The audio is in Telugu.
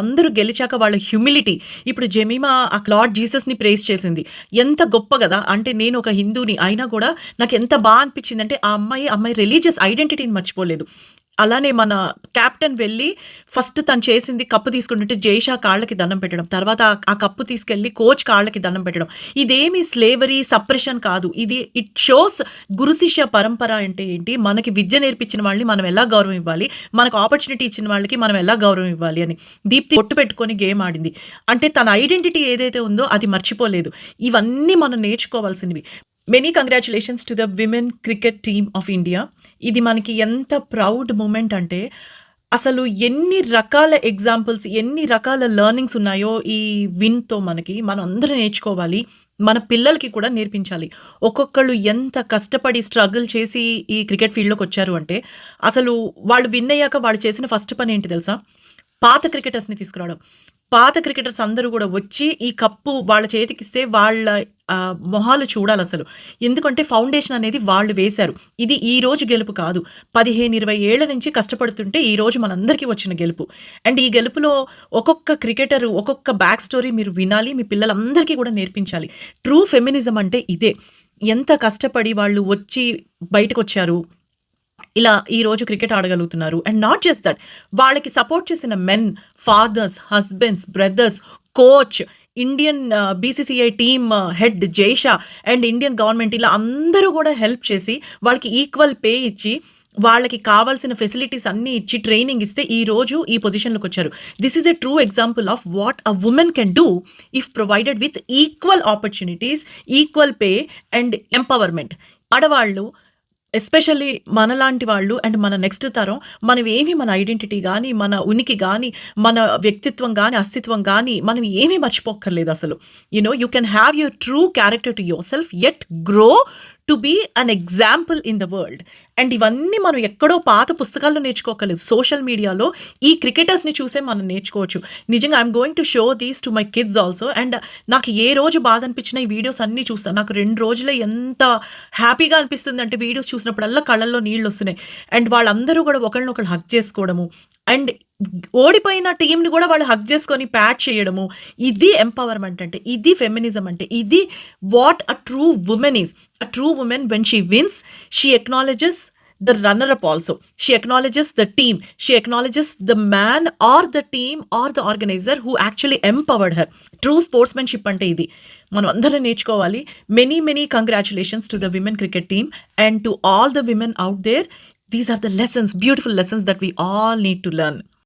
అందరూ గెలిచాక వాళ్ళ హ్యూమిలిటీ. ఇప్పుడు జెమీమా ఆ లార్డ్ జీసస్‌ని ప్రైజ్ చేసింది. ఎంత గొప్ప గదా! అంటే నేను ఒక హిందూని అయినా కూడా నాకెంత అనిపించిందంటే ఆ అమ్మాయి రిలీజియస్ ఐడెంటిటీని మర్చిపోలేదు. అలానే మన కెప్టెన్ వెళ్ళి ఫస్ట్ తను చేసింది కప్పు తీసుకుంటుంటే జైషా కాళ్ళకి దండం పెట్టడం. తర్వాత ఆ కప్పు తీసుకెళ్ళి కోచ్ కాళ్ళకి దండం పెట్టడం. ఇదేమి స్లేవరీ, సప్రెషన్ కాదు. ఇది ఇట్ షోస్ గురు శిష్య పరంపర అంటే ఏంటి? మనకి విద్య నేర్పించిన వాళ్ళని మనం ఎలా గౌరవం ఇవ్వాలి? మనకు ఆపర్చునిటీ ఇచ్చిన వాళ్ళకి మనం ఎలా గౌరవం ఇవ్వాలి అని. దీప్తి బొట్టు పెట్టుకొని గేమ్ ఆడింది. అంటే తన ఐడెంటిటీ ఏదైతే ఉందో అది మర్చిపోలేదు. ఇవన్నీ మనం నేర్చుకోవాల్సినవి. Many congratulations to the women cricket team of India. ఇది మనకి ఎంత ప్రౌడ్ మూమెంట్ అంటే, అసలు ఎన్ని రకాల ఎగ్జాంపుల్స్, ఎన్ని రకాల లెర్నింగ్స్ ఉన్నాయో ఈ విన్‌తో మనం అందరం నేర్చుకోవాలి. మన పిల్లలకి కూడా నేర్పించాలి. ఒక్కొక్కళ్ళు ఎంత కష్టపడి స్ట్రగుల్ చేసి ఈ క్రికెట్ ఫీల్డ్‌లోకొచ్చారు అంటే, అసలు వాళ్ళు విన్ అయ్యాక వాళ్ళు చేసిన ఫస్ట్ పనేంటి తెలుసా? పాత క్రికెటర్స్‌ని తీసుకురావడం. పాత క్రికెటర్స్ అందరూ గూడా వచ్చి ఈ కప్పు వాళ్ళ చేతికిస్తే వాళ్ళ మొహాలు చూడాలసలు. ఎందుకంటే ఫౌండేషన్ అనేది వాళ్ళు వేశారు. ఇది ఈ రోజు గెలుపు కాదు. 15, 20 ఏళ్ల నుంచి కష్టపడుతుంటే ఈ రోజు మనందరికీ వచ్చిన గెలుపు. అండ్ ఈ గెలుపులో ఒక్కొక్క క్రికెటరు, ఒక్కొక్క బ్యాక్ స్టోరీ మీరు వినాలి. మీ పిల్లలందరికీ కూడా నేర్పించాలి. ట్రూ ఫెమినిజం అంటే ఇదే. ఎంత కష్టపడి వాళ్ళు వచ్చి బయటకొచ్చారు. ఇలా ఈరోజు cricket ఆడగలుగుతున్నారు. And not just that, వాళ్ళకి సపోర్ట్ చేసిన men, fathers, husbands, brothers, coach, Indian BCCI team head Jay Shah and Indian government ఇలా అందరూ కూడా హెల్ప్ చేసి వాళ్ళకి ఈక్వల్ పే ఇచ్చి వాళ్ళకి కావాల్సిన ఫెసిలిటీస్ అన్నీ ఇచ్చి ట్రైనింగ్ ఇస్తే ఈ రోజు ఈ పొజిషన్‌లోకి వచ్చారు. This is a true example of what a women can do if provided with equal opportunities, equal pay and empowerment. ఆడవాళ్ళు ఎస్పెషల్లీ మనలాంటి వాళ్ళు అండ్ మన నెక్స్ట్ తరం మనమేమి మన ఐడెంటిటీ గానీ, మన ఉనికి గానీ, మన వ్యక్తిత్వం గానీ, అస్తిత్వం గానీ మనం ఏమీ మర్చిపోక్కర్లేదు అసలు. You can have your true character to yourself yet grow to be an example in the world. And ఇవన్నీ మనం ఎక్కడో పాత పుస్తకాల్లో నేర్చుకోక్కర్లేదు. సోషల్ మీడియాలో ఈ క్రికెటర్స్‌ని చూసే మనం నేర్చుకోవచ్చు. నిజంగా I'm going to show these to my kids also. And నాకు ఏ రోజు బాధ అనిపించినా ఈ వీడియోస్ అన్నీ చూస్తాను. నాకు 2 రోజులే ఎంత హ్యాపీగా అనిపిస్తుందంటే వీడియోస్ చూసినప్పుడల్లా కళ్ళల్లో నీళ్లొస్తున్నాయి. అండ్ వాళ్ళందరూ కూడా ఒకళ్ళనొకళ్ళు హగ్ చేసుకోవడము అండ్ ఓడిపోయిన టీమ్‌ని కూడా వాళ్ళు హగ్ చేసుకొని ప్యాట్ చేయడము. ఇది ఎంపవర్‌మెంట్ అంటే. ఇది ఫెమినిజం అంటే. ఇది what a true women is. A true women when she wins, she acknowledges the runner up also. She acknowledges the team. She acknowledges the man or the team or the organizer who actually empowered her. True sportsmanship ante idi. మనం అందరం నేర్చుకోవాలి. Many congratulations to the women cricket team and to all the women out there. These are the lessons, beautiful lessons that we all need to learn.